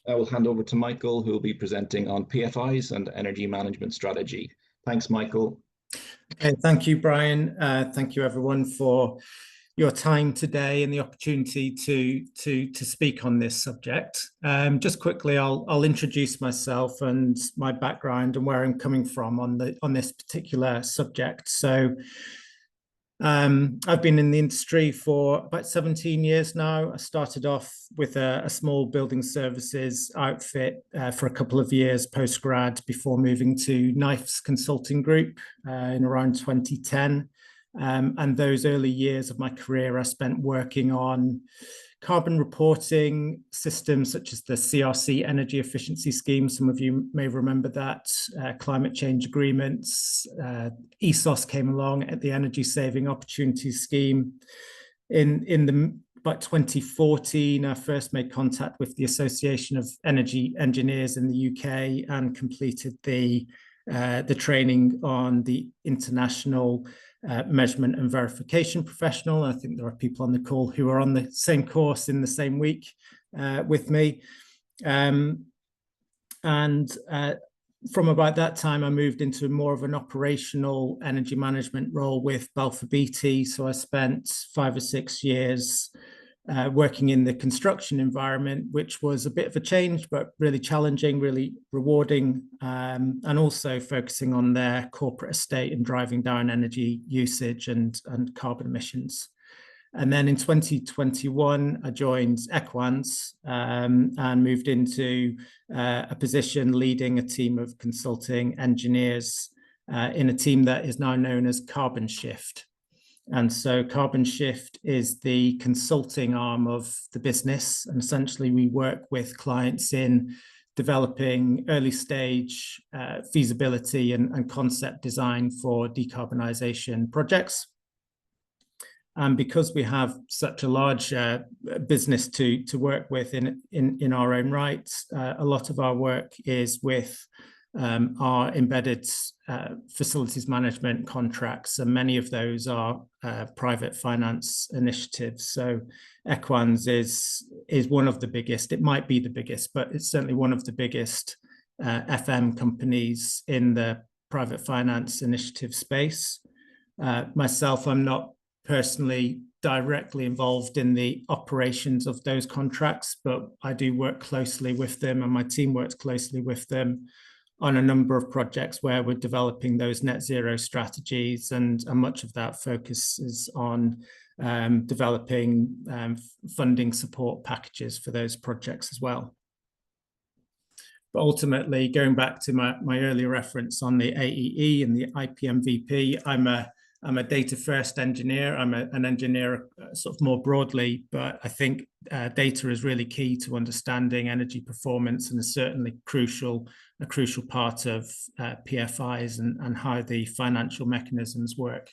I will hand over to Michael, who will be presenting on PFIs and energy management strategy. Thanks, Michael. Okay, thank you, Brian. Thank you, everyone, for your time today and the opportunity to speak on this subject. Just quickly, I'll introduce myself and my background and where I'm coming from on this particular subject. So I've been in the industry for about 17 years now. I started off with a small building services outfit for a couple of years post-grad before moving to Knife's Consulting Group in around 2010. And those early years of my career I spent working on carbon reporting systems such as the CRC energy efficiency scheme. Some of you may remember that. Climate change agreements. ESOS came along at the energy saving opportunities scheme. About 2014, I first made contact with the Association of Energy Engineers in the UK and completed the training on the International Measurement and Verification Professional. I think there are people on the call who are on the same course in the same week with me. From about that time, I moved into more of an operational energy management role with Balfour Beatty. So I spent 5 or 6 years working in the construction environment, which was a bit of a change, but really challenging, really rewarding, and also focusing on their corporate estate and driving down energy usage and carbon emissions. And then in 2021, I joined Equans and moved into a position leading a team of consulting engineers in a team that is now known as Carbon Shift. And so Carbon Shift is the consulting arm of the business. And essentially, we work with clients in developing early stage feasibility and concept design for decarbonisation projects. And because we have such a large business to work with in our own right, a lot of our work is with our embedded facilities management contracts, and many of those are private finance initiatives. So Equans is one of the biggest, it might be the biggest, but it's certainly one of the biggest FM companies in the private finance initiative space. Myself, I'm not personally directly involved in the operations of those contracts, but I do work closely with them, and my team works closely with them on a number of projects where we're developing those net zero strategies, and much of that focuses on developing funding support packages for those projects as well. But ultimately, going back to my earlier reference on the AEE and the IPMVP, I'm a data first engineer. I'm an engineer sort of more broadly, but I think data is really key to understanding energy performance and is certainly a crucial part of PFIs and how the financial mechanisms work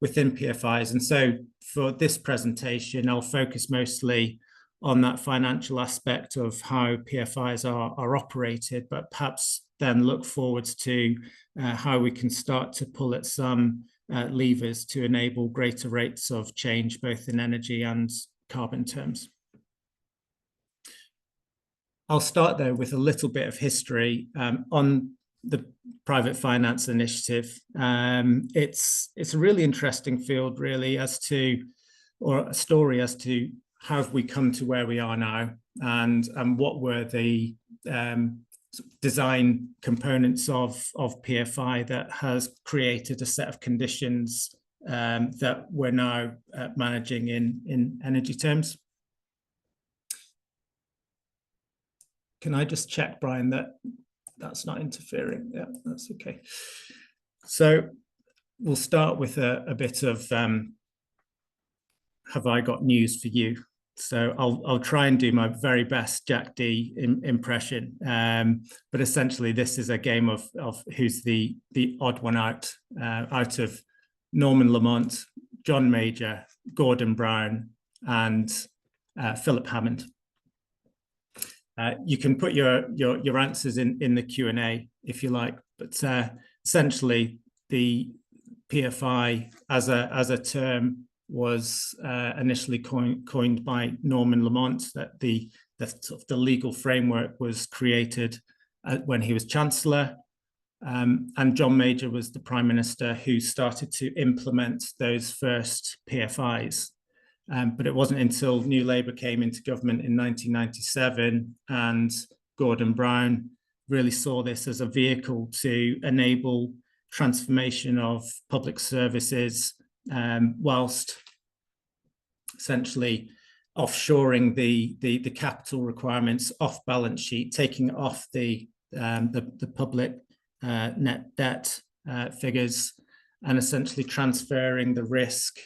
within PFIs. And so for this presentation, I'll focus mostly on that financial aspect of how PFIs are operated, but perhaps then look forwards to how we can start to pull at some levers to enable greater rates of change, both in energy and carbon terms. I'll start though with a little bit of history on the private finance initiative. It's a really interesting field, really, or a story as to how have we come to where we are now, and what were the design components of PFI that has created a set of conditions that we're now managing in energy terms. Can I just check, Brian, that that's not interfering? Yeah, that's okay. So we'll start with a bit of have I got news for you? So I'll try and do my very best Jack D impression, but essentially this is a game of who's the odd one out of Norman Lamont, John Major, Gordon Brown, and Philip Hammond. You can put your answers in the Q&A if you like, but essentially the PFI as a term was initially coined by Norman Lamont, that the the legal framework was created when he was Chancellor. And John Major was the Prime Minister who started to implement those first PFIs. But it wasn't until New Labour came into government in 1997 and Gordon Brown really saw this as a vehicle to enable transformation of public services, whilst essentially offshoring the capital requirements off balance sheet, taking it off the public net debt figures, and essentially transferring the risk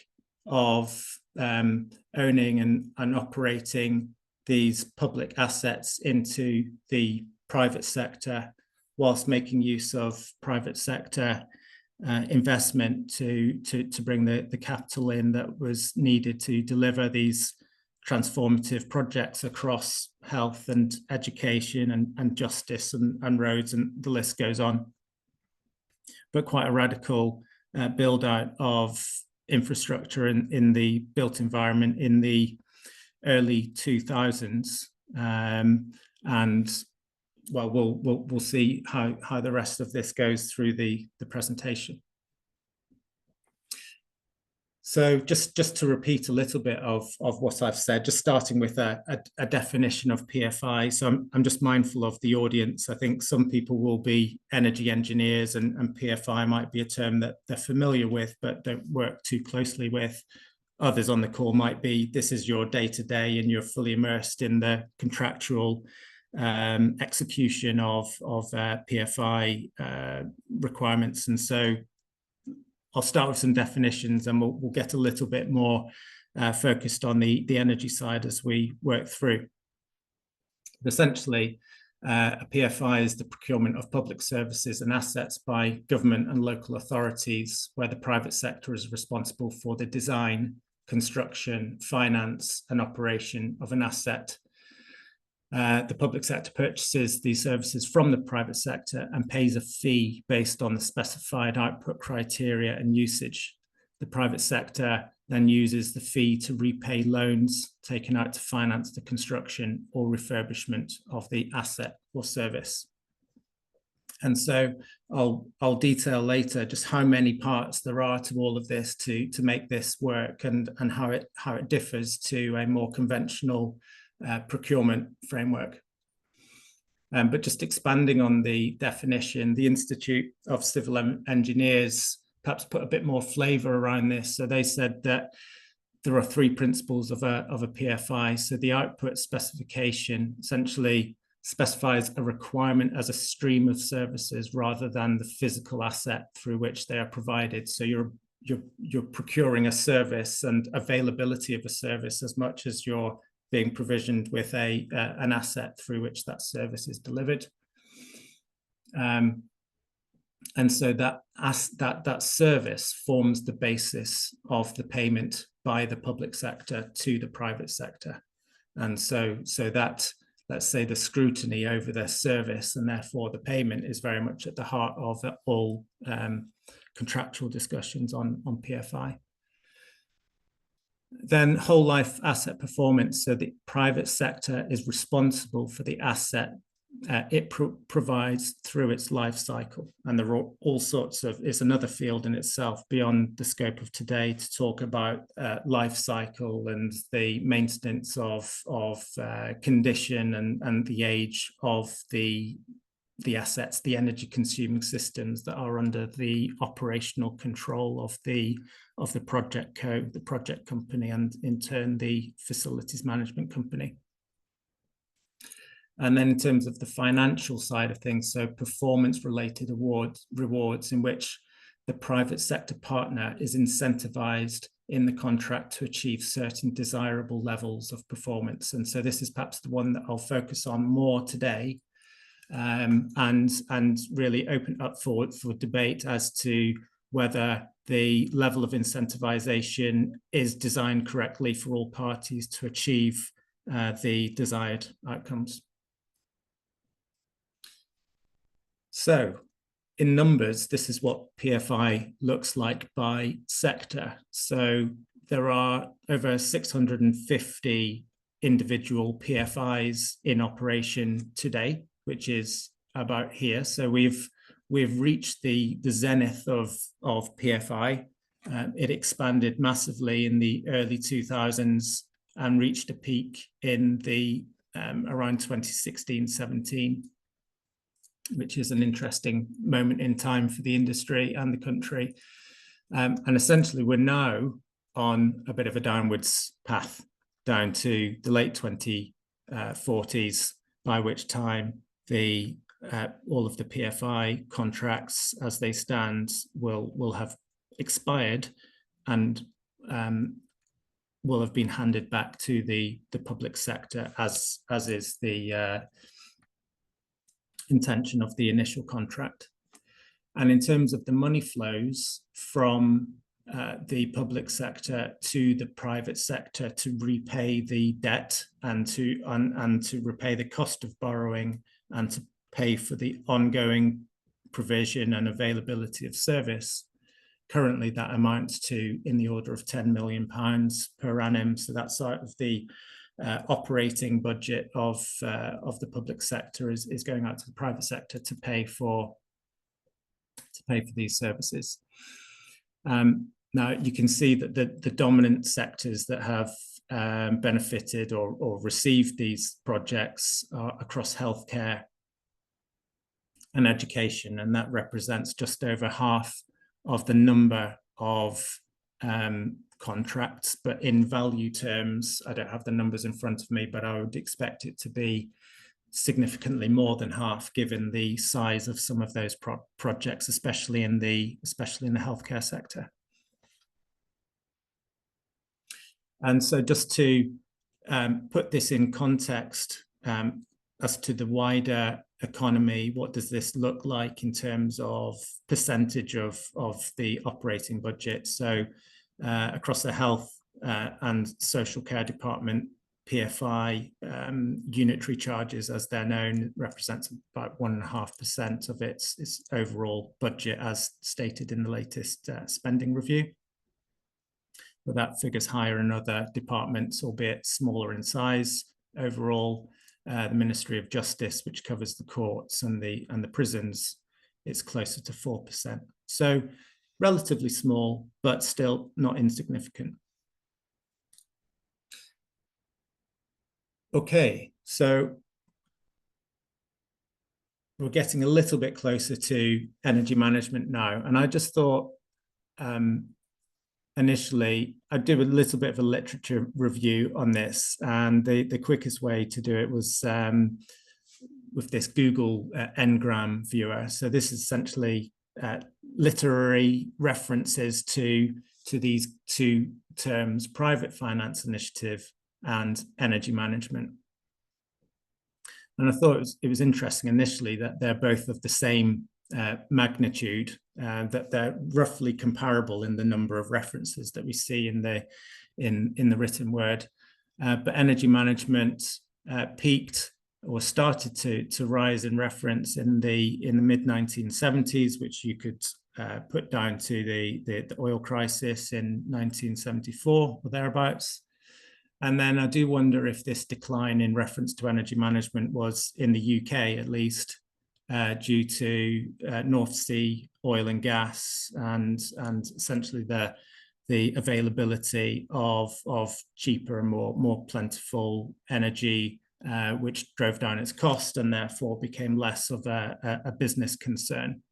of owning and operating these public assets into the private sector, whilst making use of private sector investment to bring the capital in that was needed to deliver these transformative projects across health and education and justice and roads, and the list goes on. But quite a radical build out of infrastructure in the built environment in the early 2000s, and well, we'll see how the rest of this goes through the presentation. So just to repeat a little bit of what I've said, just starting with a definition of PFI. So I'm just mindful of the audience. I think some people will be energy engineers, and PFI might be a term that they're familiar with but don't work too closely with. Others on the call might be, this is your day-to-day and you're fully immersed in the contractual execution of PFI requirements. And so I'll start with some definitions, and we'll get a little bit more focused on the energy side as we work through. But essentially, a PFI is the procurement of public services and assets by government and local authorities, where the private sector is responsible for the design, construction, finance, and operation of an asset. The public sector purchases these services from the private sector and pays a fee based on the specified output criteria and usage. The private sector then uses the fee to repay loans taken out to finance the construction or refurbishment of the asset or service. And so I'll detail later just how many parts there are to all of this to make this work, and how it differs to a more conventional procurement framework. But just expanding on the definition, the Institute of Civil Engineers perhaps put a bit more flavour around this. So they said that there are three principles of a PFI. So the output specification essentially specifies a requirement as a stream of services rather than the physical asset through which they are provided. So you're procuring a service and availability of a service as much as you're being provisioned with an asset through which that service is delivered. And so that service forms the basis of the payment by the public sector to the private sector. And so that, let's say, the scrutiny over the service and therefore the payment is very much at the heart of all contractual discussions on PFI. Then whole life asset performance. So the private sector is responsible for the asset it provides through its life cycle. And there are all sorts of, it's another field in itself beyond the scope of today to talk about life cycle and the maintenance of condition and the age of the assets, the energy consuming systems that are under the operational control of the project co, the project company, and in turn the facilities management company. And then in terms of the financial side of things, so performance related rewards in which the private sector partner is incentivized in the contract to achieve certain desirable levels of performance. And so this is perhaps the one that I'll focus on more today, and really open up for debate as to whether the level of incentivization is designed correctly for all parties to achieve the desired outcomes. So in numbers, this is what PFI looks like by sector. So there are over 650 individual PFIs in operation today, which is about here. So we've reached the zenith of PFI. It expanded massively in the early 2000s and reached a peak in the around 2016-17, which is an interesting moment in time for the industry and the country. And essentially, we're now on a bit of a downwards path down to the late 2040s, by which time all of the PFI contracts as they stand will have expired and will have been handed back to the public sector, as is the intention of the initial contract. And in terms of the money flows from the public sector to the private sector to repay the debt and to repay the cost of borrowing and to pay for the ongoing provision and availability of service, currently that amounts to in the order of £10 million per annum. So that's sort of the operating budget of the public sector is going out to the private sector to pay for these services. Now you can see that the dominant sectors that have benefited or received these projects are across healthcare and education, and that represents just over half of the number of contracts. But in value terms, I don't have the numbers in front of me, but I would expect it to be significantly more than half, given the size of some of those projects, especially in the healthcare sector. And so, just to put this in context as to the wider economy, what does this look like in terms of percentage of the operating budget? So, across the health and social care department, PFI unitary charges, as they're known, represents about 1.5% of its overall budget, as stated in the latest spending review. But that figure's higher in other departments, albeit smaller in size. Overall, the Ministry of Justice, which covers the courts and the prisons, it's closer to 4%. So relatively small, but still not insignificant. Okay, so we're getting a little bit closer to energy management now. And I just thought initially I'd do a little bit of a literature review on this. And the quickest way to do it was with this Google Ngram viewer. So this is essentially literary references to these two terms, private finance initiative and energy management. And I thought it was interesting initially that they're both of the same magnitude, that they're roughly comparable in the number of references that we see in the written word. But energy management peaked or started to rise in reference in the mid 1970s, which you could put down to the oil crisis in 1974 or thereabouts. And then I do wonder if this decline in reference to energy management was in the UK, at least, due to North Sea oil and gas and essentially the availability of cheaper and more plentiful energy, which drove down its cost and therefore became less of a business concern.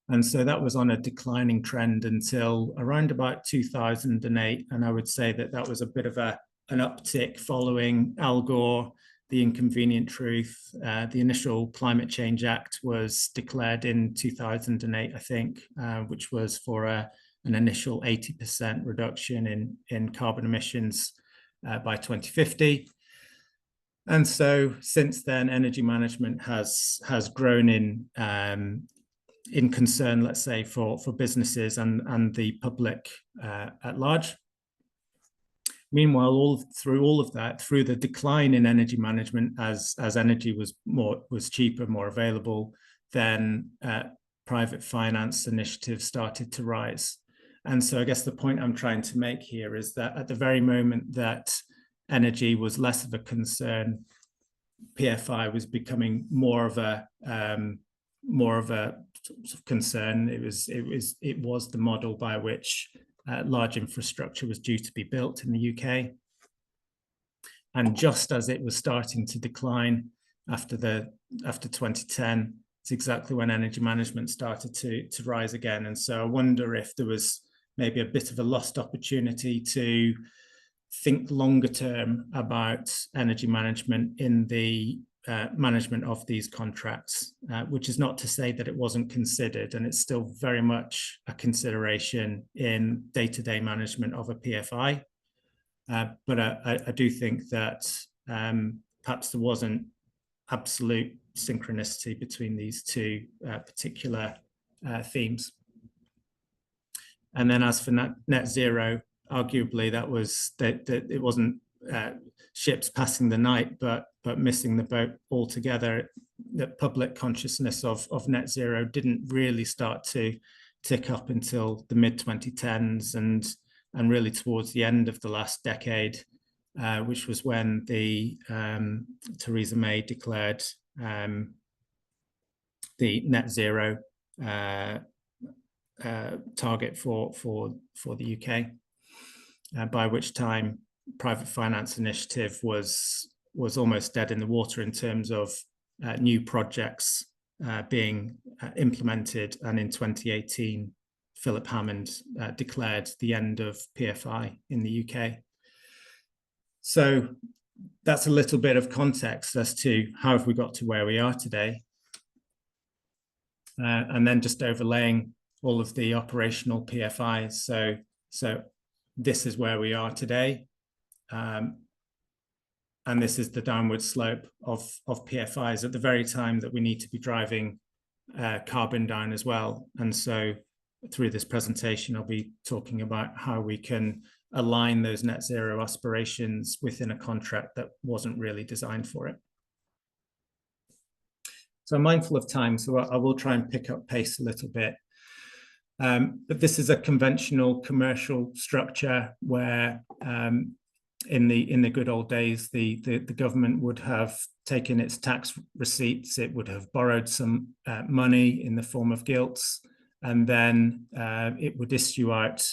And so that was on a declining trend until around about 2008. And I would say that was a bit of an uptick following Al Gore, the inconvenient truth. The initial Climate Change Act was declared in 2008, I think, which was for an initial 80% reduction in carbon emissions by 2050. And so since then, energy management has grown in concern, let's say, for businesses and the public at large. Meanwhile, through all of that, through the decline in energy management, as energy was cheaper, more available, then private finance initiatives started to rise. And so I guess the point I'm trying to make here is that at the very moment that energy was less of a concern. PFI was becoming more of a sort of concern. It was the model by which large infrastructure was due to be built in the UK. And just as it was starting to decline after 2010, it's exactly when energy management started to rise again. And so I wonder if there was maybe a bit of a lost opportunity to think longer term about energy management in the management of these contracts, which is not to say that it wasn't considered, and it's still very much a consideration in day-to-day management of a PFI. But I do think that perhaps there wasn't absolute synchronicity between these two particular themes. And then as for net zero, arguably that it wasn't ships passing the night, but missing the boat altogether. The public consciousness of net zero didn't really start to tick up until the mid-2010s and really towards the end of the last decade, which was when the Theresa May declared the net zero target for the UK, by which time private finance initiative was almost dead in the water in terms of new projects being implemented. And in 2018, Philip Hammond declared the end of PFI in the UK. So that's a little bit of context as to how have we got to where we are today. And then just overlaying all of the operational PFIs. So this is where we are today. And this is the downward slope of PFIs at the very time that we need to be driving carbon down as well. And so through this presentation, I'll be talking about how we can align those net zero aspirations within a contract that wasn't really designed for it. So I'm mindful of time, so I will try and pick up pace a little bit. But this is a conventional commercial structure where in the good old days, the government would have taken its tax receipts, it would have borrowed some money in the form of gilts, and then it would issue out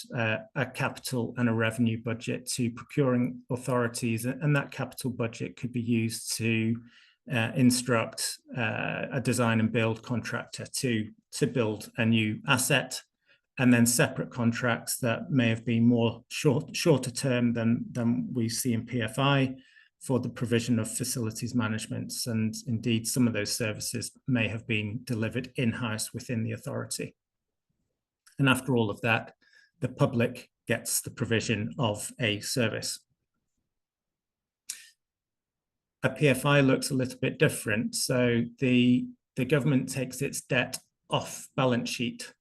a capital and a revenue budget to procuring authorities, and that capital budget could be used to instruct a design and build contractor to build a new asset, and then separate contracts that may have been more shorter term than we see in PFI for the provision of facilities management. And indeed, some of those services may have been delivered in-house within the authority. And after all of that, the public gets the provision of a service. A PFI looks a little bit different. So the government takes its debt off balance sheet.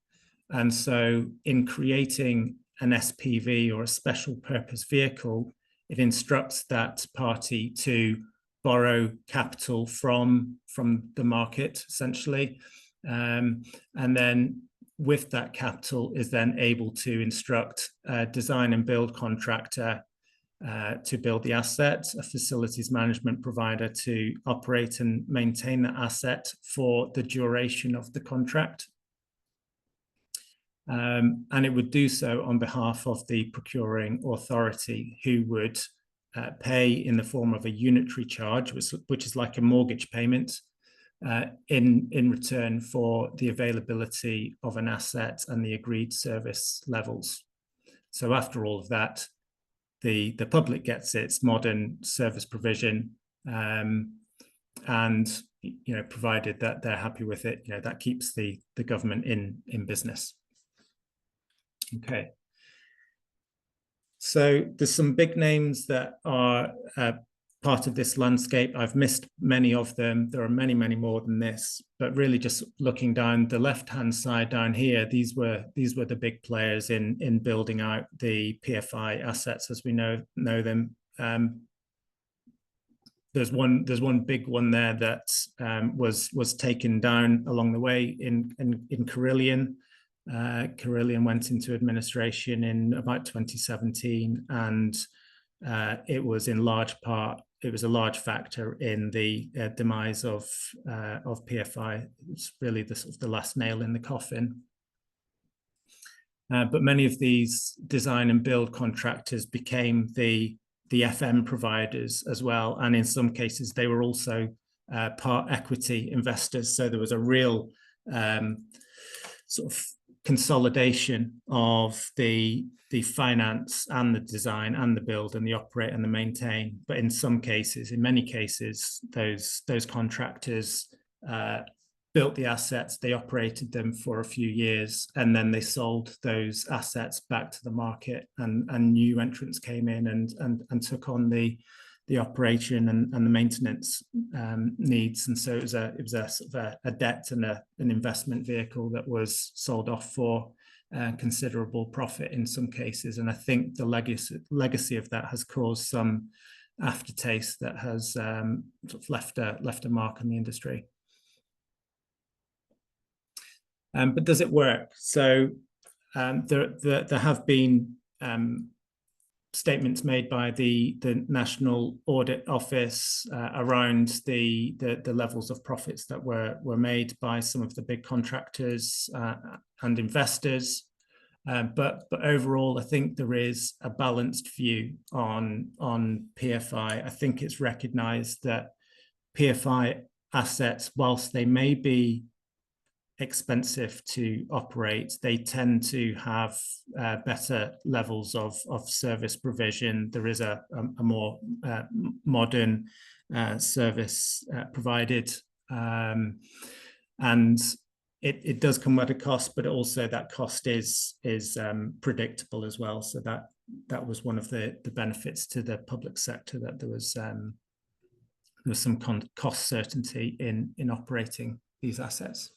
And so in creating an SPV or a special purpose vehicle, it instructs that party to borrow capital from the market, essentially. And then with that capital is then able to instruct a design and build contractor to build the asset, a facilities management provider to operate and maintain that asset for the duration of the contract. And it would do so on behalf of the procuring authority, who would pay in the form of a unitary charge, which is like a mortgage payment, in return for the availability of an asset and the agreed service levels. So after all of that, the public gets its modern service provision, and provided that they're happy with it, that keeps the government in business. Okay. So there's some big names that are part of this landscape. I've missed many of them. There are many, many more than this, but really just looking down the left-hand side down here, these were the big players in building out the PFI assets as we know them. There's one big one there that was taken down along the way in Carillion. Carillion went into administration in about 2017, and it was in large part, it was a large factor in the demise of PFI. It's really the sort of the last nail in the coffin. But many of these design and build contractors became the FM providers as well, and in some cases they were also part equity investors. So there was a real sort of consolidation of the finance and the design and the build and the operate and the maintain. But in some cases, in many cases, those contractors built the assets, they operated them for a few years, and then they sold those assets back to the market, and new entrants came in and took on the operation and the maintenance needs. And so it was a sort of a debt and an investment vehicle that was sold off for considerable profit in some cases. And I think the legacy of that has caused some aftertaste that has sort of left a mark on the industry. But does it work? So there have been statements made by the National Audit Office around the levels of profits that were made by some of the big contractors and investors. But overall, I think there is a balanced view on PFI. I think it's recognised that PFI assets, whilst they may be expensive to operate, they tend to have better levels of service provision. There is a more modern service provided, and it does come at a cost, but also that cost is predictable as well. So that was one of the benefits to the public sector, that there was some cost certainty in operating these assets.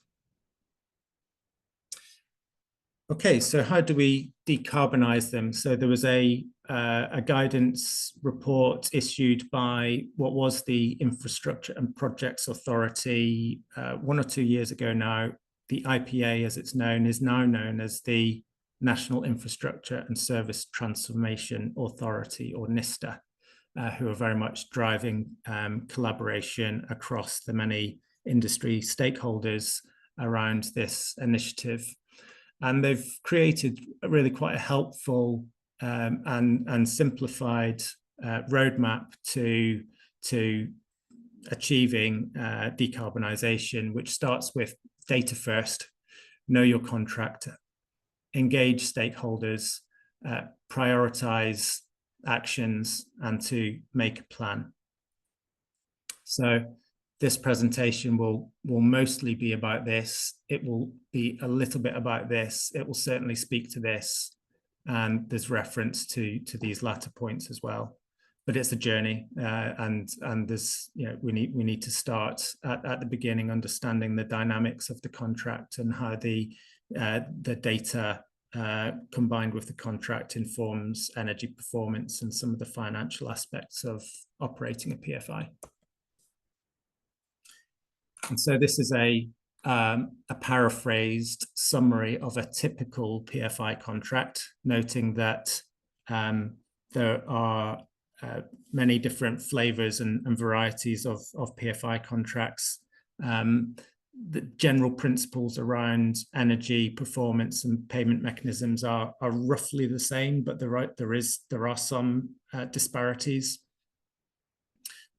Okay, so how do we decarbonize them? So there was a guidance report issued by what was the Infrastructure and Projects Authority 1 or 2 years ago now. The IPA, as it's known, is now known as the National Infrastructure and Service Transformation Authority, or NISTA, who are very much driving collaboration across the many industry stakeholders around this initiative. And they've created really quite a helpful and simplified roadmap to achieving decarbonisation, which starts with data first, know your contractor, engage stakeholders, prioritise actions, and to make a plan. So this presentation will mostly be about this. It will be a little bit about this. It will certainly speak to this, and there's reference to these latter points as well. But it's a journey, and there's, you know, we need to start at the beginning, understanding the dynamics of the contract and how the data combined with the contract informs energy performance and some of the financial aspects of operating a PFI. And so this is a paraphrased summary of a typical PFI contract, noting that there are many different flavors and varieties of PFI contracts. The general principles around energy performance and payment mechanisms are roughly the same, but there are some disparities.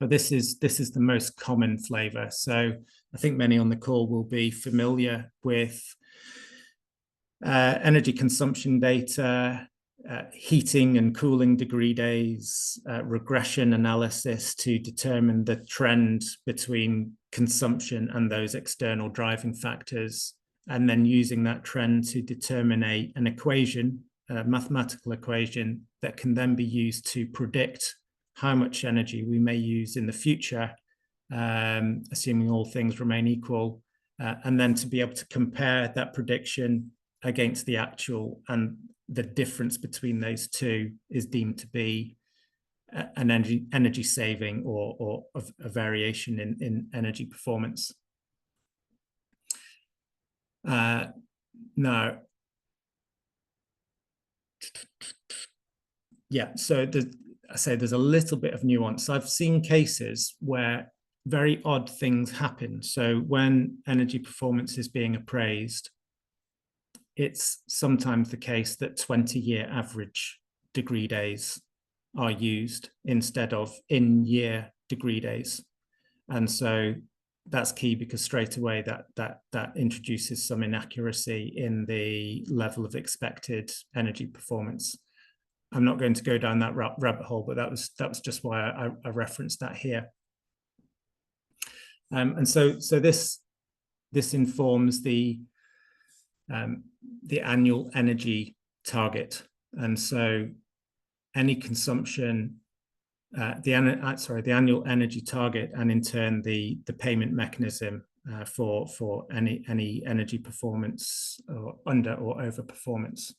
But this is the most common flavor. So I think many on the call will be familiar with energy consumption data, heating and cooling degree days, regression analysis to determine the trend between consumption and those external driving factors, and then using that trend to determine an equation, a mathematical equation that can then be used to predict how much energy we may use in the future, assuming all things remain equal, and then to be able to compare that prediction against the actual, and the difference between those two is deemed to be an energy saving or a variation in energy performance. Now, yeah, so I say there's a little bit of nuance. I've seen cases where very odd things happen. So when energy performance is being appraised, it's sometimes the case that 20-year average degree days are used instead of in-year degree days. And so that's key, because straight away that introduces some inaccuracy in the level of expected energy performance. I'm not going to go down that rabbit hole, but that was just why I referenced that here. And so this informs the annual energy target. And so any consumption, the annual energy target, and in turn the payment mechanism for any energy performance or under or over performance.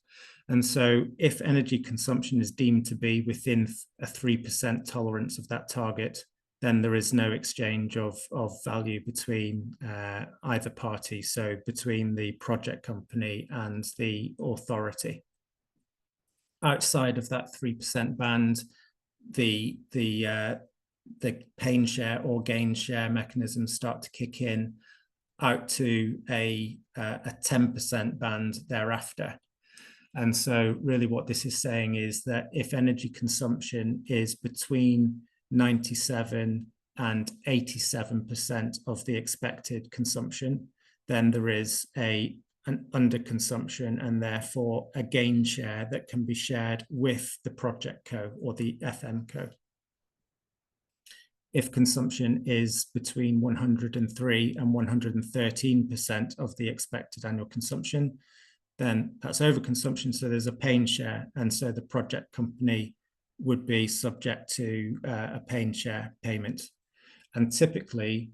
And so if energy consumption is deemed to be within a 3% tolerance of that target, then there is no exchange of value between either party, so between the project company and the authority. Outside of that 3% band, the pain share or gain share mechanisms start to kick in out to a 10% band thereafter. And so really what this is saying is that if energy consumption is between 97 and 87% of the expected consumption, then there is an underconsumption and therefore a gain share that can be shared with the project co or the FM co. If consumption is between 103 and 113% of the expected annual consumption, then that's overconsumption, so there's a pain share, and so the project company would be subject to a pain share payment. And typically,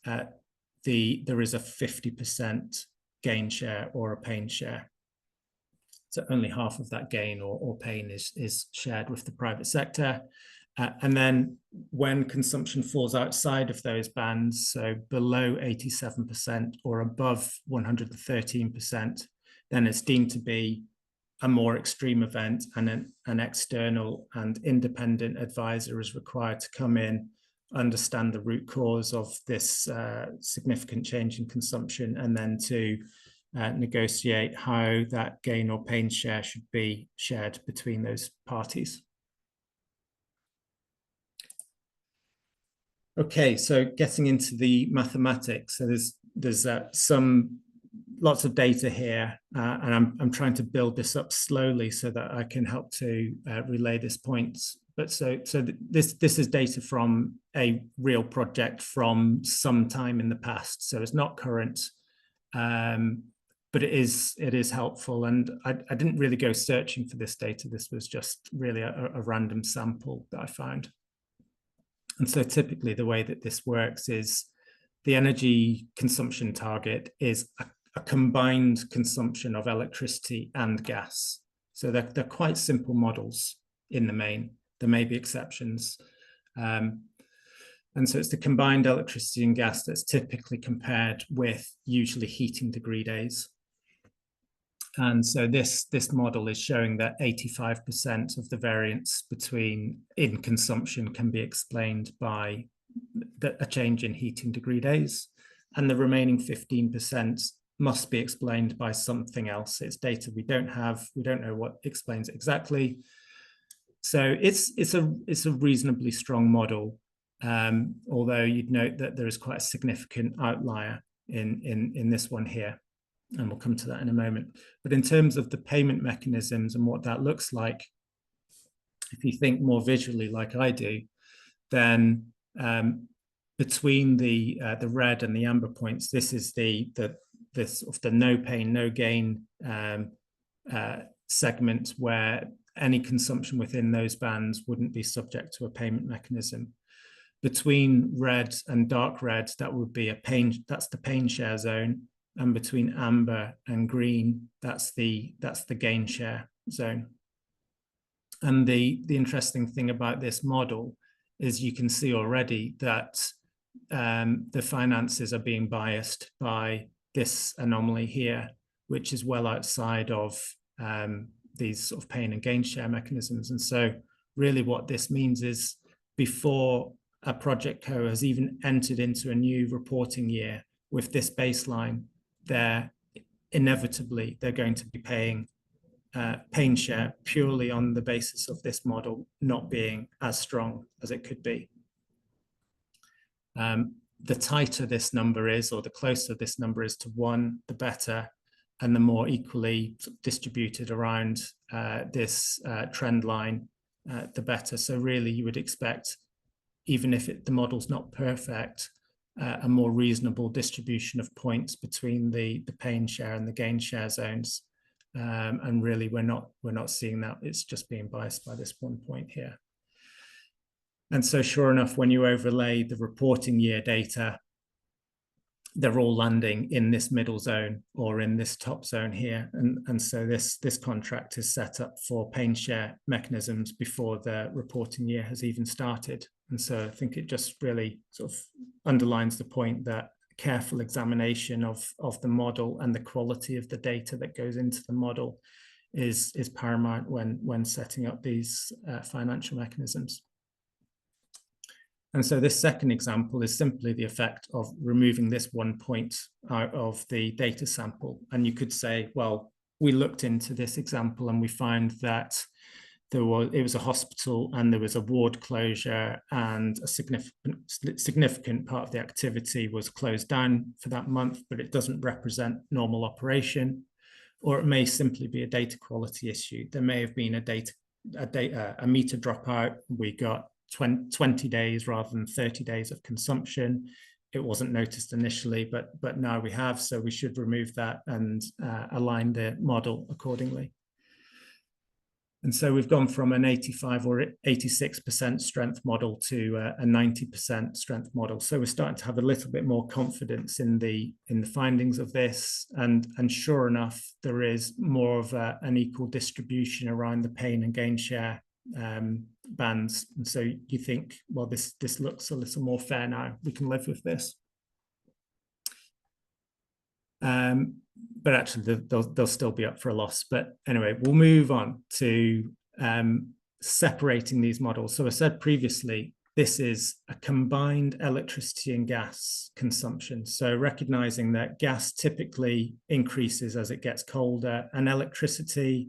there is a 50% gain share or a pain share. So only half of that gain or pain is shared with the private sector. And then when consumption falls outside of those bands, so below 87% or above 113%, then it's deemed to be a more extreme event, and an external and independent advisor is required to come in, understand the root cause of this significant change in consumption, and then to negotiate how that gain or pain share should be shared between those parties. Okay, so getting into the mathematics. So there's lots of data here, and I'm trying to build this up slowly so that I can help to relay this point. But so this is data from a real project from some time in the past. So it's not current, but it is helpful. And I didn't really go searching for this data. This was just really a random sample that I found. And so typically the way that this works is the energy consumption target is a combined consumption of electricity and gas. So they're quite simple models in the main. There may be exceptions. And so it's the combined electricity and gas that's typically compared with usually heating degree days. And so this model is showing that 85% of the variance in consumption can be explained by a change in heating degree days, and the remaining 15% must be explained by something else. It's data we don't have. We don't know what explains it exactly. So it's a reasonably strong model, although you'd note that there is quite a significant outlier in this one here. And we'll come to that in a moment. But in terms of the payment mechanisms and what that looks like, if you think more visually like I do, then between the red and the amber points, this is the no pain, no gain segment where any consumption within those bands wouldn't be subject to a payment mechanism. Between red and dark red, that would be that's the pain share zone. And between amber and green, that's the gain share zone. And the interesting thing about this model is you can see already that the finances are being biased by this anomaly here, which is well outside of these sort of pain and gain share mechanisms. And so really what this means is before a project co has even entered into a new reporting year with this baseline, they're going to be paying pain share purely on the basis of this model not being as strong as it could be. The tighter this number is, or the closer this number is to 1, the better, and the more equally distributed around this trend line, the better. So really you would expect, even if the model's not perfect, a more reasonable distribution of points between the pain share and the gain share zones. And really we're not seeing that. It's just being biased by this 1 point here. And so sure enough, when you overlay the reporting year data, they're all landing in this middle zone or in this top zone here. And so this contract is set up for pain share mechanisms before the reporting year has even started. And so I think it just really sort of underlines the point that careful examination of the model and the quality of the data that goes into the model is paramount when setting up these financial mechanisms. And so this second example is simply the effect of removing this 1 point out of the data sample. And you could say, well, we looked into this example and we found that it was a hospital and there was a ward closure, and a significant part of the activity was closed down for that month, but it doesn't represent normal operation. Or it may simply be a data quality issue. There may have been a meter dropout. We got 20 days rather than 30 days of consumption. It wasn't noticed initially, but now we have, so we should remove that and align the model accordingly. And so we've gone from an 85 or 86% strength model to a 90% strength model. So we're starting to have a little bit more confidence in the findings of this. And sure enough, there is more of an equal distribution around the pain and gain share bands. And so you think, well, this looks a little more fair now. We can live with this. But actually they'll still be up for a loss. But anyway, we'll move on to separating these models. So I said previously, this is a combined electricity and gas consumption. So recognizing that gas typically increases as it gets colder, and electricity,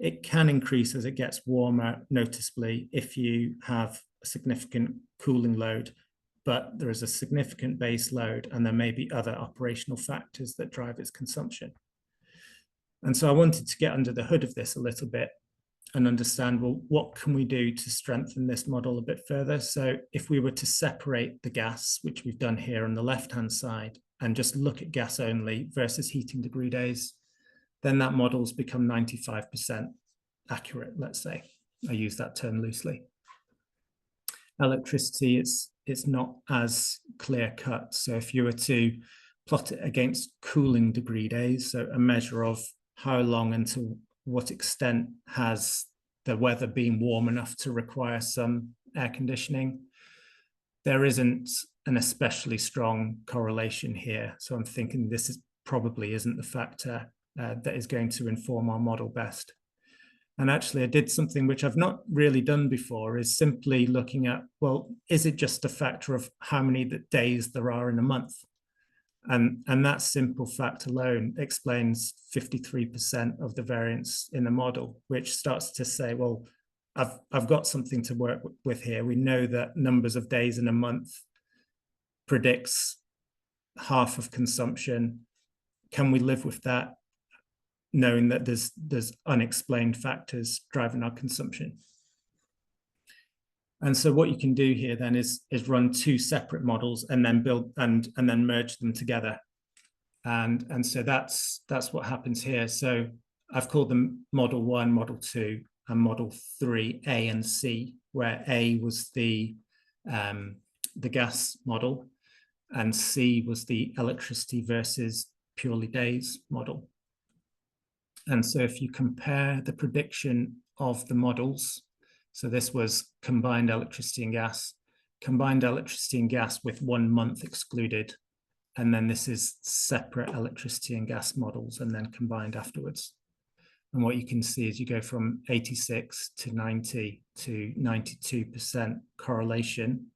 it can increase as it gets warmer noticeably if you have a significant cooling load. But there is a significant base load, and there may be other operational factors that drive its consumption. And so I wanted to get under the hood of this a little bit and understand, well, what can we do to strengthen this model a bit further? So if we were to separate the gas, which we've done here on the left-hand side, and just look at gas only versus heating degree days, then that model's become 95% accurate, let's say. I use that term loosely. Electricity, it's not as clear cut. So if you were to plot it against cooling degree days, so a measure of how long and to what extent has the weather been warm enough to require some air conditioning, there isn't an especially strong correlation here. So I'm thinking this probably isn't the factor that is going to inform our model best. And actually, I did something which I've not really done before, is simply looking at, well, is it just a factor of how many days there are in a month? And that simple fact alone explains 53% of the variance in the model, which starts to say, well, I've got something to work with here. We know that numbers of days in a month predicts half of consumption. Can we live with that, knowing that there's unexplained factors driving our consumption? And so what you can do here then is run two separate models and then build and then merge them together. And so that's what happens here. So I've called them model 1, model 2, and model 3, A and C, where A was the gas model and C was the electricity versus purely days model. And so if you compare the prediction of the models, so this was combined electricity and gas with 1 month excluded. And then this is separate electricity and gas models and then combined afterwards. And what you can see is you go from 86 to 90 to 92% correlation,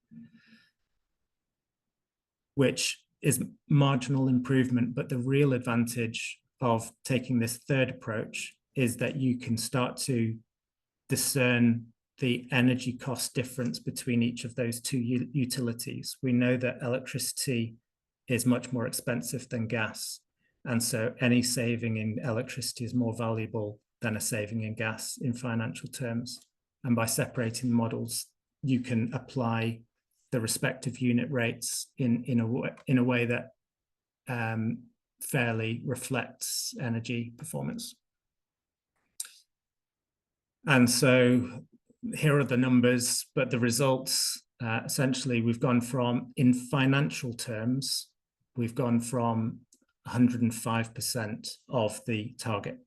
which is marginal improvement. But the real advantage of taking this third approach is that you can start to discern the energy cost difference between each of those two utilities. We know that electricity is much more expensive than gas. And so any saving in electricity is more valuable than a saving in gas in financial terms. And by separating models, you can apply the respective unit rates in a way that fairly reflects energy performance. And so here are the numbers, but the results, essentially, we've gone from, in financial terms, we've gone from 105% of the target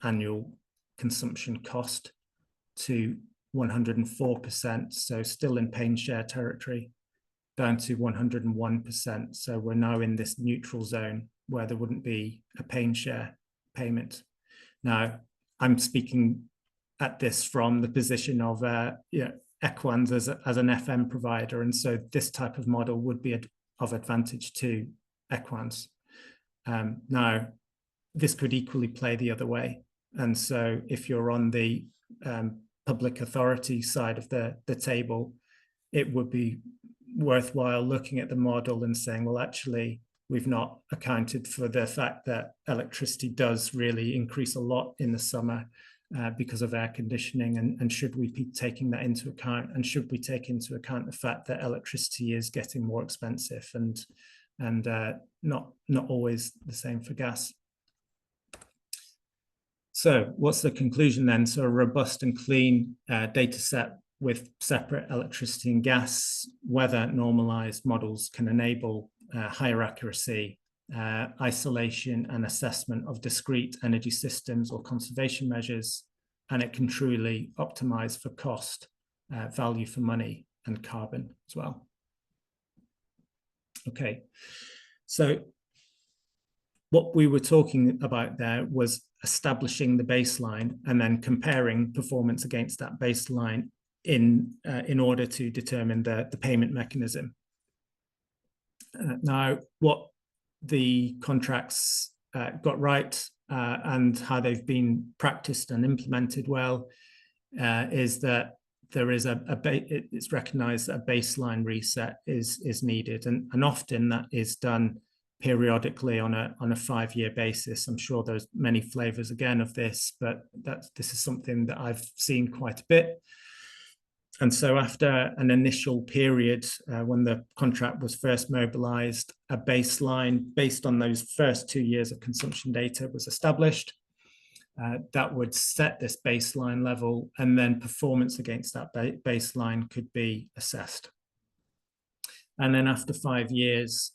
annual consumption cost to 104%, so still in pain share territory, down to 101%. So we're now in this neutral zone where there wouldn't be a pain share payment. Now, I'm speaking at this from the position of Equans as an FM provider, and so this type of model would be of advantage to Equans. Now, this could equally play the other way, and so if you're on the public authority side of the table, it would be worthwhile looking at the model and saying, well, actually, we've not accounted for the fact that electricity does really increase a lot in the summer because of air conditioning, and should we be taking that into account? And should we take into account the fact that electricity is getting more expensive and not always the same for gas? So what's the conclusion then? So a robust and clean data set with separate electricity and gas weather normalized models can enable higher accuracy, isolation and assessment of discrete energy systems or conservation measures, and it can truly optimize for cost, value for money, and carbon as well. Okay, so what we were talking about there was establishing the baseline and then comparing performance against that baseline in order to determine the payment mechanism. Now, what the contracts got right and how they've been practiced and implemented well is that there is it's recognized that a baseline reset is needed, and often that is done periodically on a 5-year basis. I'm sure there's many flavors again of this, but this is something that I've seen quite a bit. And so after an initial period, when the contract was first mobilized, a baseline based on those first 2 years of consumption data was established. That would set this baseline level, and then performance against that baseline could be assessed. And then after 5 years,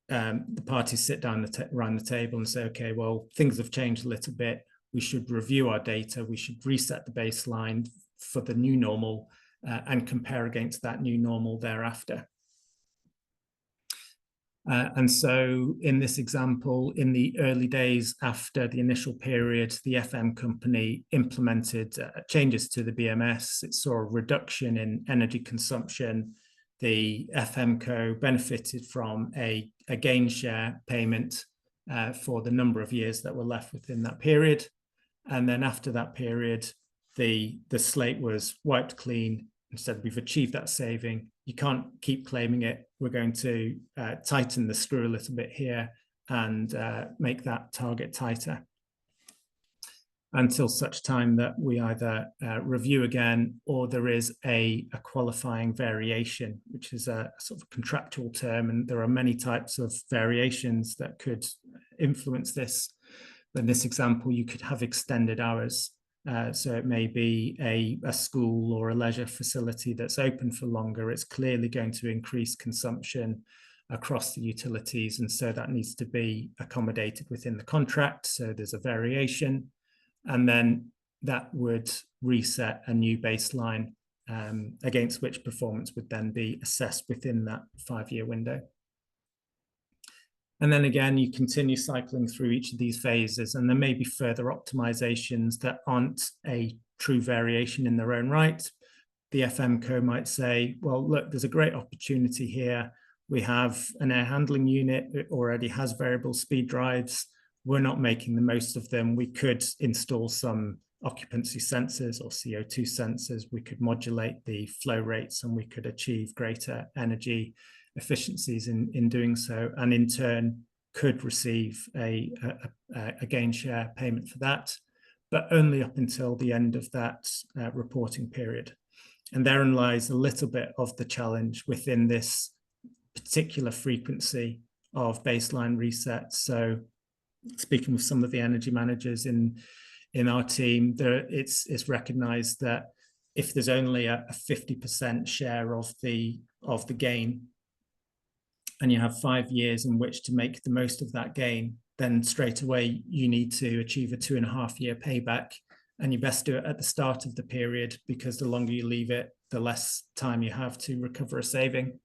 the parties sit down around the table and say, okay, well, things have changed a little bit. We should review our data. We should reset the baseline for the new normal and compare against that new normal thereafter. And so in this example, in the early days after the initial period, the FM company implemented changes to the BMS. It saw a reduction in energy consumption. The FM co benefited from a gain share payment for the number of years that were left within that period. And then after that period, the slate was wiped clean and said, we've achieved that saving. You can't keep claiming it. We're going to tighten the screw a little bit here and make that target tighter until such time that we either review again or there is a qualifying variation, which is a sort of contractual term. And there are many types of variations that could influence this. In this example, you could have extended hours. So it may be a school or a leisure facility that's open for longer. It's clearly going to increase consumption across the utilities. And so that needs to be accommodated within the contract. So there's a variation. And then that would reset a new baseline against which performance would then be assessed within that 5-year window. And then again, you continue cycling through each of these phases, and there may be further optimizations that aren't a true variation in their own right. The FMCO might say, well, look, there's a great opportunity here. We have an air handling unit that already has variable speed drives. We're not making the most of them. We could install some occupancy sensors or CO2 sensors. We could modulate the flow rates, and we could achieve greater energy efficiencies in doing so, and in turn could receive a gain share payment for that, but only up until the end of that reporting period. And therein lies a little bit of the challenge within this particular frequency of baseline resets. So speaking with some of the energy managers in our team, it's recognized that if there's only a 50% share of the gain, and you have 5 years in which to make the most of that gain, then straight away you need to achieve a 2.5-year payback. And you best do it at the start of the period, because the longer you leave it, the less time you have to recover a saving.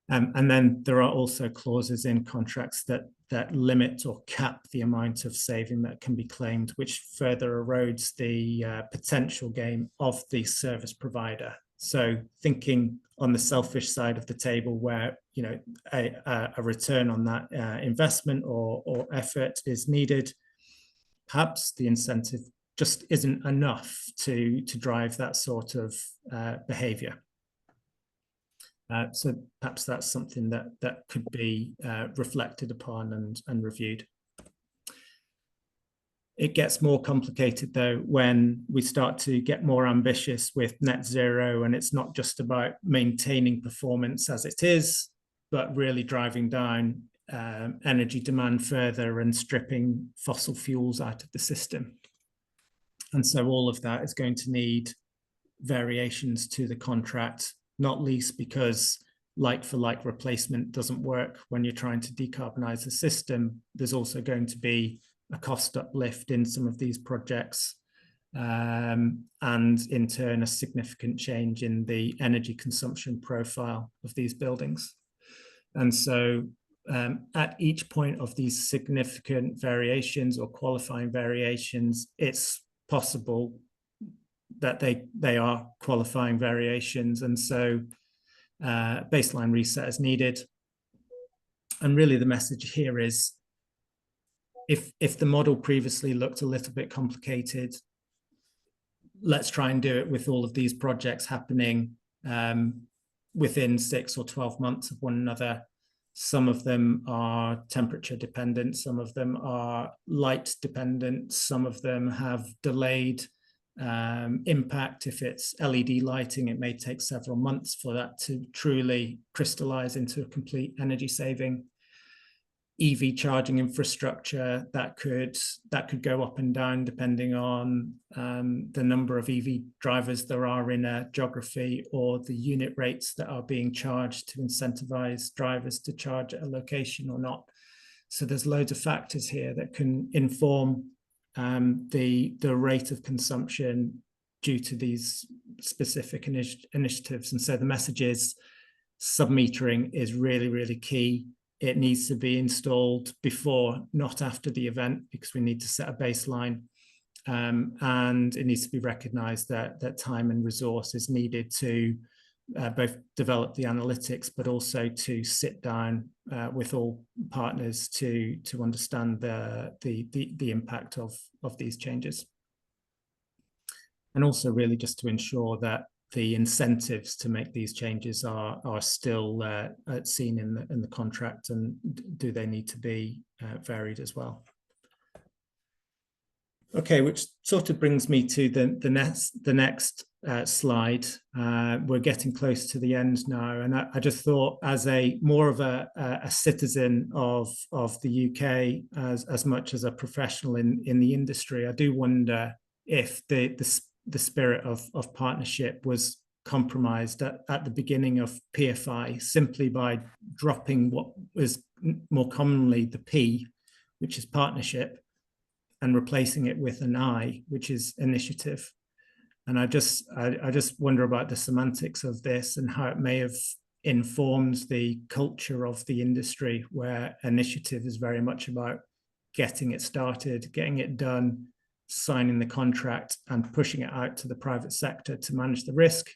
And then there are also clauses in contracts that limit or cap the amount of saving that can be claimed, which further erodes the potential gain of the service provider. So thinking on the selfish side of the table, where a return on that investment or effort is needed, perhaps the incentive just isn't enough to drive that sort of behavior. So perhaps that's something that could be reflected upon and reviewed. It gets more complicated, though, when we start to get more ambitious with net zero, and it's not just about maintaining performance as it is, but really driving down energy demand further and stripping fossil fuels out of the system. And so all of that is going to need variations to the contract, not least because like-for-like replacement doesn't work when you're trying to decarbonize the system. There's also going to be a cost uplift in some of these projects, and in turn a significant change in the energy consumption profile of these buildings. And so at each point of these significant variations or qualifying variations, it's possible that they are qualifying variations, and so baseline reset is needed. And really the message here is, if the model previously looked a little bit complicated, let's try and do it with all of these projects happening within 6 or 12 months of one another. Some of them are temperature dependent, some of them are light dependent, some of them have delayed impact. If it's LED lighting, it may take several months for that to truly crystallize into a complete energy saving. EV charging infrastructure, that could go up and down depending on the number of EV drivers there are in a geography, or the unit rates that are being charged to incentivize drivers to charge at a location or not. So there's loads of factors here that can inform the rate of consumption due to these specific initiatives. And so the message is, sub-metering is really, really key. It needs to be installed before, not after the event, because we need to set a baseline. And it needs to be recognized that time and resource is needed to both develop the analytics, but also to sit down with all partners to understand the impact of these changes. And also really just to ensure that the incentives to make these changes are still seen in the contract, and do they need to be varied as well. Okay, which sort of brings me to the next slide. We're getting close to the end now, and I just thought, as more of a citizen of the UK, as much as a professional in the industry, I do wonder if the spirit of partnership was compromised at the beginning of PFI, simply by dropping what was more commonly the P, which is partnership, and replacing it with an I, which is initiative. And I just wonder about the semantics of this and how it may have informs the culture of the industry, where initiative is very much about getting it started, getting it done, signing the contract and pushing it out to the private sector to manage the risk.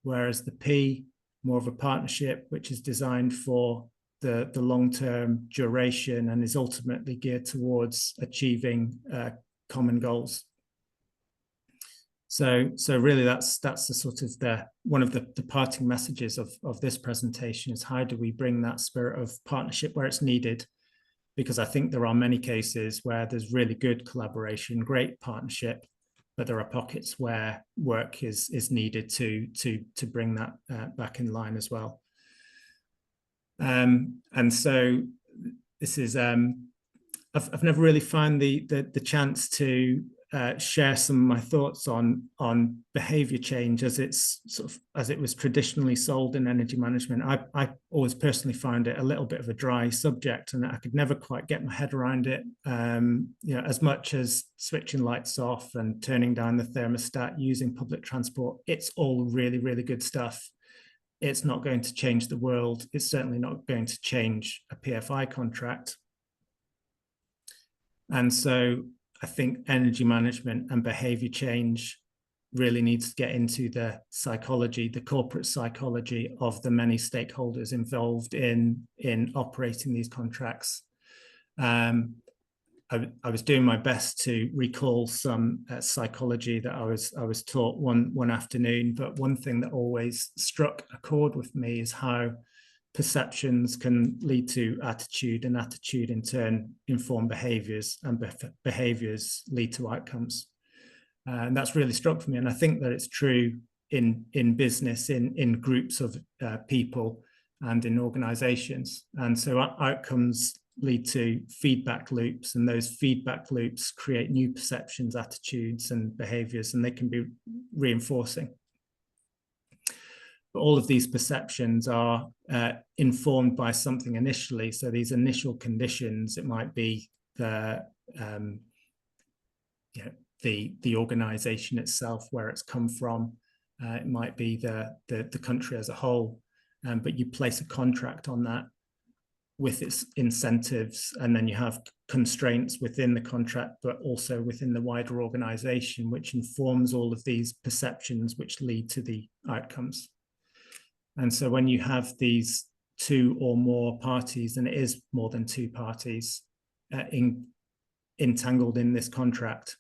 Whereas the P, more of a partnership, which is designed for the long-term duration and is ultimately geared towards achieving common goals. So really that's the sort of one of the parting messages of this presentation is how do we bring that spirit of partnership where it's needed? Because I think there are many cases where there's really good collaboration, great partnership, but there are pockets where work is needed to bring that back in line as well. And so this is I've never really found the chance to share some of my thoughts on behavior change as it was traditionally sold in energy management. I always personally found it a little bit of a dry subject, and I could never quite get my head around it. As much as switching lights off and turning down the thermostat, using public transport, it's all really, really good stuff. It's not going to change the world. It's certainly not going to change a PFI contract. And so I think energy management and behavior change really needs to get into the psychology, the corporate psychology of the many stakeholders involved in operating these contracts. I was doing my best to recall some psychology that I was taught one afternoon, but one thing that always struck a chord with me is how perceptions can lead to attitude, and attitude in turn inform behaviors, and behaviors lead to outcomes. And that's really struck me. And I think that it's true in business, in groups of people and in organizations. And so outcomes lead to feedback loops, and those feedback loops create new perceptions, attitudes, and behaviors, and they can be reinforcing. But all of these perceptions are informed by something initially. So these initial conditions, it might be the organization itself, where it's come from. It might be the country as a whole, but you place a contract on that with its incentives, and then you have constraints within the contract, but also within the wider organization, which informs all of these perceptions, which lead to the outcomes. And so when you have these two or more parties, and it is more than two parties entangled in this contract,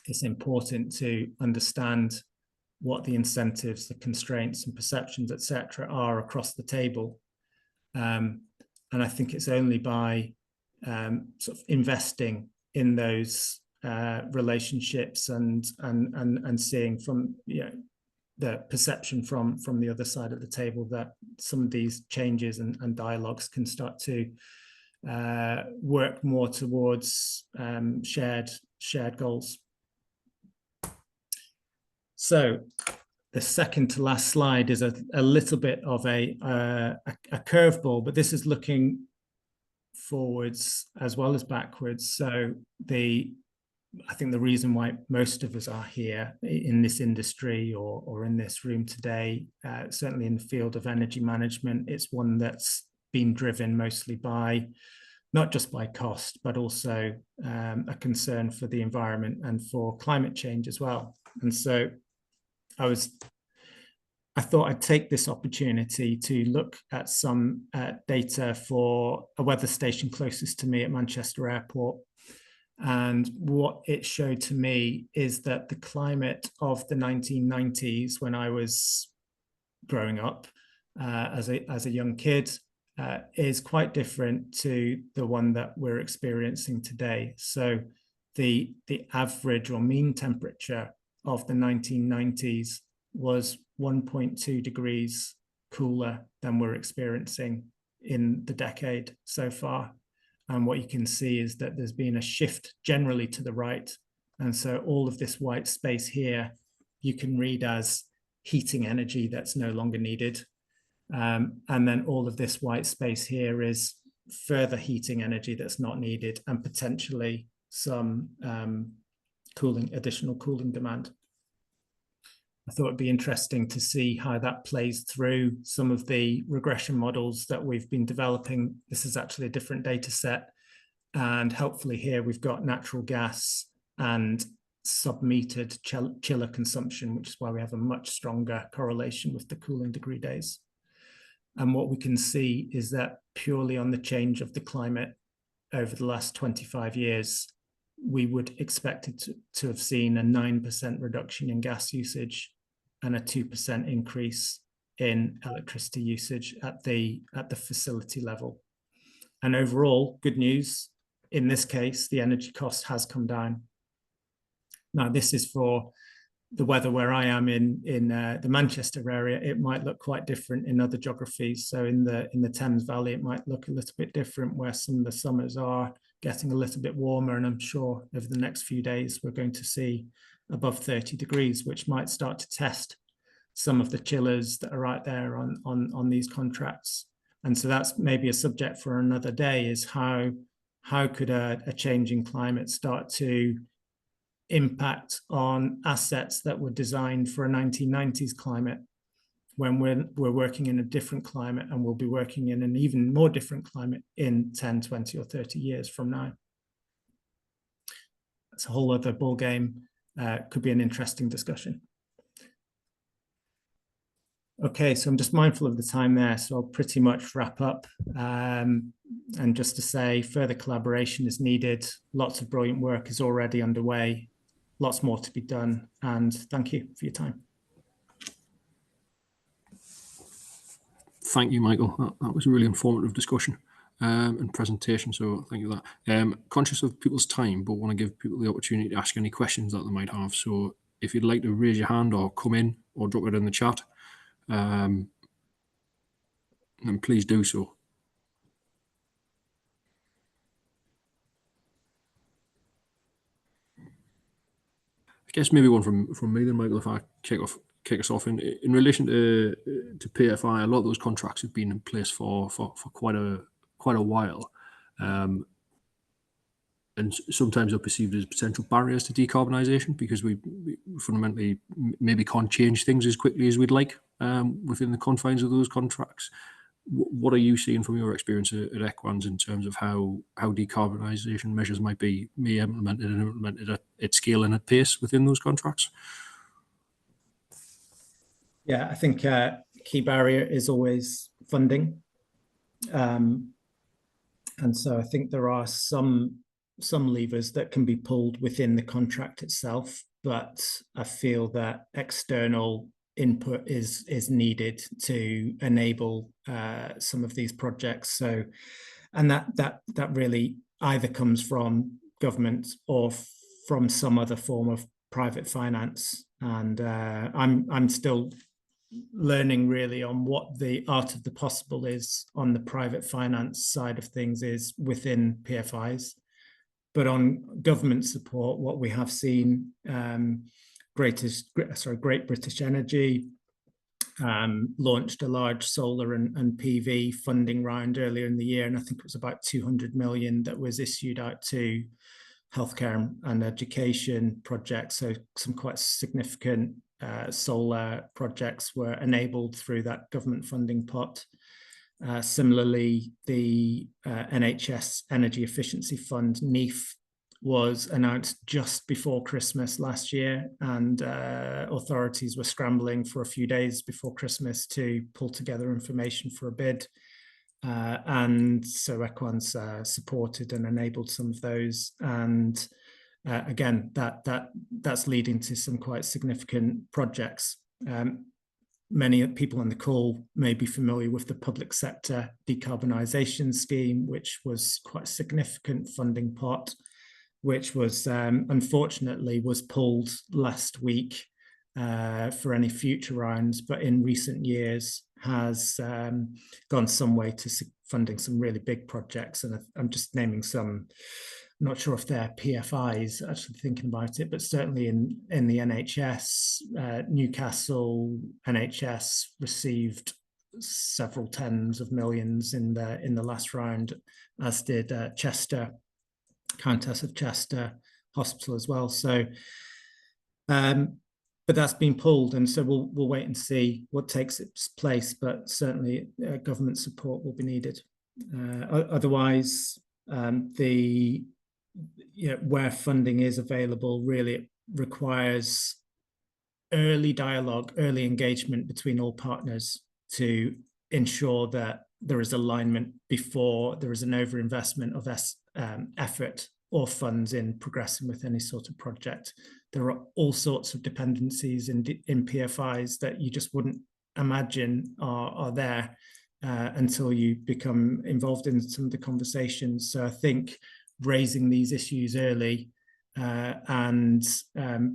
it's important to understand what the incentives, the constraints and perceptions, etc., are across the table. And I think it's only by sort of investing in those relationships and seeing from the perception from the other side of the table that some of these changes and dialogues can start to work more towards shared goals. So the second to last slide is a little bit of a curveball, but this is looking forwards as well as backwards. So I think the reason why most of us are here in this industry or in this room today, certainly in the field of energy management, it's one that's been driven mostly by, not just by cost, but also a concern for the environment and for climate change as well. And so I thought I'd take this opportunity to look at some data for a weather station closest to me at Manchester Airport. And what it showed to me is that the climate of the 1990s, when I was growing up as a young kid, is quite different to the one that we're experiencing today. So the average or mean temperature of the 1990s was 1.2 degrees cooler than we're experiencing in the decade so far. And what you can see is that there's been a shift generally to the right. And so all of this white space here, you can read as heating energy that's no longer needed. And then all of this white space here is further heating energy that's not needed, and potentially some additional cooling demand. I thought it'd be interesting to see how that plays through some of the regression models that we've been developing. This is actually a different data set. And hopefully here we've got natural gas and sub-metered chiller consumption, which is why we have a much stronger correlation with the cooling degree days. And what we can see is that purely on the change of the climate over the last 25 years, we would expect it to have seen a 9% reduction in gas usage and a 2% increase in electricity usage at the facility level. And overall, good news, in this case, the energy cost has come down. Now, this is for the weather where I am in the Manchester area. It might look quite different in other geographies. So in the Thames Valley, it might look a little bit different, where some of the summers are getting a little bit warmer. And I'm sure over the next few days, we're going to see above 30 degrees, which might start to test some of the chillers that are right there on these contracts. And so that's maybe a subject for another day, is how could a changing climate start to impact on assets that were designed for a 1990s climate, when we're working in a different climate, and we'll be working in an even more different climate in 10, 20 or 30 years from now. That's a whole other ball game. Could be an interesting discussion. Okay, so I'm just mindful of the time there, so I'll pretty much wrap up. And just to say, further collaboration is needed. Lots of brilliant work is already underway. Lots more to be done. And thank you for your time. Thank you, Michael. That was a really informative discussion and presentation, so thank you for that. Conscious of people's time, but want to give people the opportunity to ask any questions that they might have. So if you'd like to raise your hand or come in or drop it in the chat, then please do so. I guess maybe one from me then, Michael, if I kick us off in relation to PFI. A lot of those contracts have been in place for quite a while, and sometimes they're perceived as potential barriers to decarbonisation, because we fundamentally maybe can't change things as quickly as we'd like within the confines of those contracts. What are you seeing from your experience at Equans in terms of how decarbonisation measures might be implemented at scale and at pace within those contracts? Yeah, I think key barrier is always funding. And so I think there are some levers that can be pulled within the contract itself, but I feel that external input is needed to enable some of these projects. So, and that really either comes from government or from some other form of private finance. And I'm still learning really on what the art of the possible is on the private finance side of things is within PFIs. But on government support, what we have seen, Great British Energy launched a large solar and PV funding round earlier in the year, and I think it was about 200 million that was issued out to healthcare and education projects. So some quite significant solar projects were enabled through that government funding pot. Similarly, the NHS Energy Efficiency Fund, NEEF, was announced just before Christmas last year, and authorities were scrambling for a few days before Christmas to pull together information for a bid. And so Equans supported and enabled some of those. And again, that's leading to some quite significant projects. Many people on the call may be familiar with the public sector decarbonisation scheme, which was quite a significant funding pot, which was unfortunately was pulled last week for any future rounds, but in recent years has gone some way to funding some really big projects. And I'm just naming some. I'm not sure if they're PFIs, actually thinking about it, but certainly in the NHS, Newcastle NHS received several tens of millions in the last round, as did Chester, Countess of Chester Hospital as well. So but that's been pulled, and so we'll wait and see what takes its place. But certainly, government support will be needed. Otherwise, where funding is available, really it requires early dialogue, early engagement between all partners to ensure that there is alignment before there is an overinvestment of effort or funds in progressing with any sort of project. There are all sorts of dependencies in PFIs that you just wouldn't imagine are there until you become involved in some of the conversations. So I think raising these issues early and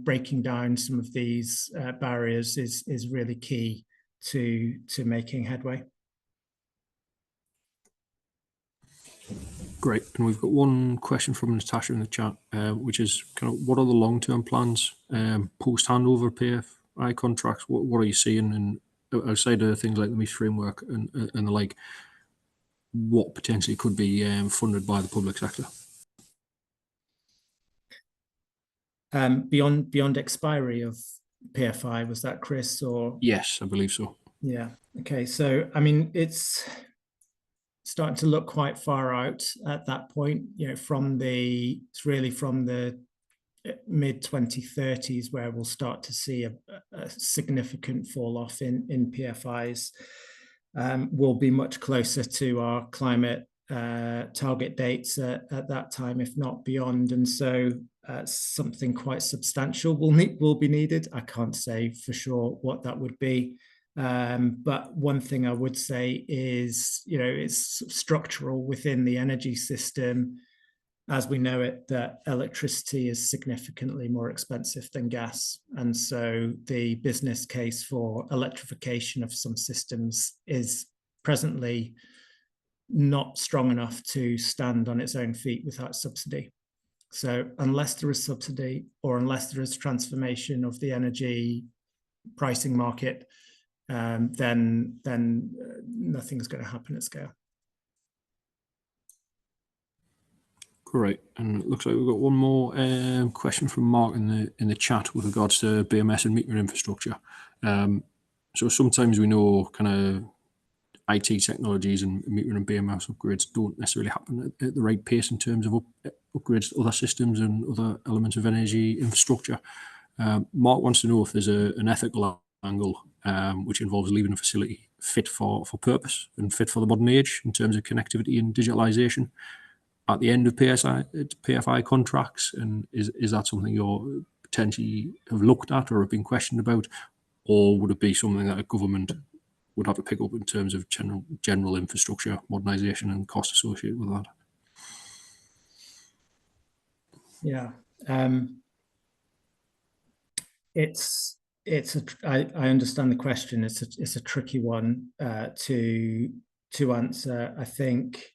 breaking down some of these barriers is really key to making headway. Great. And we've got one question from Natasha in the chat, which is kind of what are the long-term plans post-handover PFI contracts? What are you seeing? And outside of things like the MIS framework and the like, what potentially could be funded by the public sector? Beyond expiry of PFI, was that Chris? Or yes, I believe so. Yeah. Okay. So I mean, it's starting to look quite far out at that point. It's really from the mid 2030s where we'll start to see a significant fall off in PFIs. We'll be much closer to our climate target dates at that time, if not beyond. And so something quite substantial will be needed. I can't say for sure what that would be. But one thing I would say is, it's structural within the energy system, as we know it, that electricity is significantly more expensive than gas. And so the business case for electrification of some systems is presently not strong enough to stand on its own feet without subsidy. So unless there is subsidy, or unless there is transformation of the energy pricing market, then nothing's going to happen at scale. Great. And it looks like we've got one more question from Mark in the chat with regards to BMS and meter infrastructure. So sometimes we know kind of IT technologies and meter and BMS upgrades don't necessarily happen at the right pace in terms of upgrades to other systems and other elements of energy infrastructure. Mark wants to know if there's an ethical angle which involves leaving a facility fit for purpose and fit for the modern age in terms of connectivity and digitalization at the end of PFI contracts. And is that something you're potentially have looked at or have been questioned about, or would it be something that a government would have to pick up in terms of general infrastructure modernisation and cost associated with that? Yeah, I understand the question. It's a tricky one to answer. I think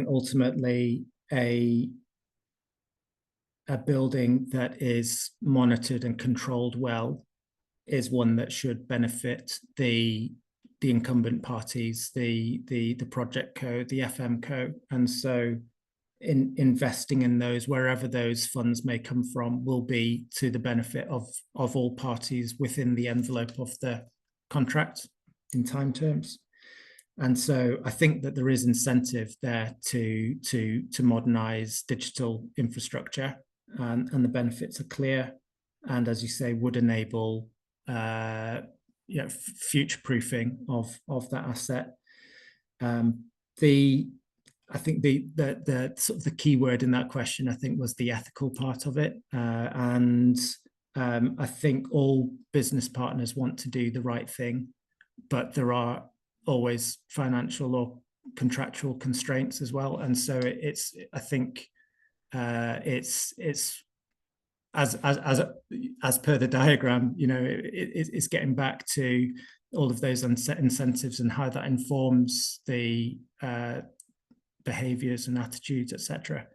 ultimately a building that is monitored and controlled well is one that should benefit the incumbent parties, the project co, the FM co, and so investing in those, wherever those funds may come from, will be to the benefit of all parties within the envelope of the contract in time terms. And so I think that there is incentive there to modernize digital infrastructure, and the benefits are clear, and as you say, would enable future-proofing of that asset. I think the sort of the key word in that question, I think, was the ethical part of it, and I think all business partners want to do the right thing, but there are always financial or contractual constraints as well, and so it's as per the diagram, it's getting back to all of those incentives and how that informs the behaviors and attitudes, etc.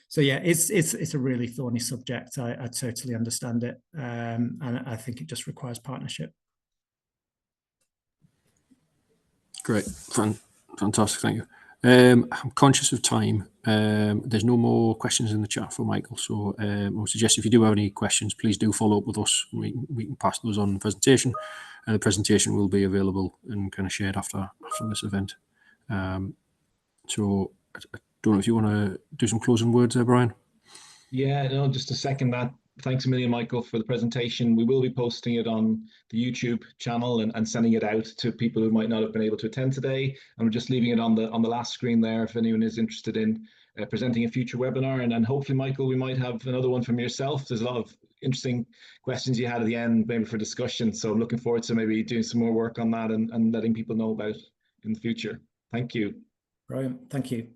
So yeah, it's a really thorny subject. I totally understand it, and I think it just requires partnership. Great, fantastic, thank you. I'm conscious of time. There's no more questions in the chat for Michael, so I would suggest if you do have any questions, please do follow up with us. We can pass those on in the presentation, and the presentation will be available and kind of shared after this event. So I don't know if you want to do some closing words there, Brian. Yeah, no, just to second that. Thanks a million, Michael, for the presentation. We will be posting it on the YouTube channel and sending it out to people who might not have been able to attend today. And we're just leaving it on the last screen there if anyone is interested in presenting a future webinar. And then hopefully, Michael, we might have another one from yourself. There's a lot of interesting questions you had at the end, maybe for discussion. So I'm looking forward to maybe doing some more work on that and letting people know about it in the future. Thank you. Brilliant. Thank you.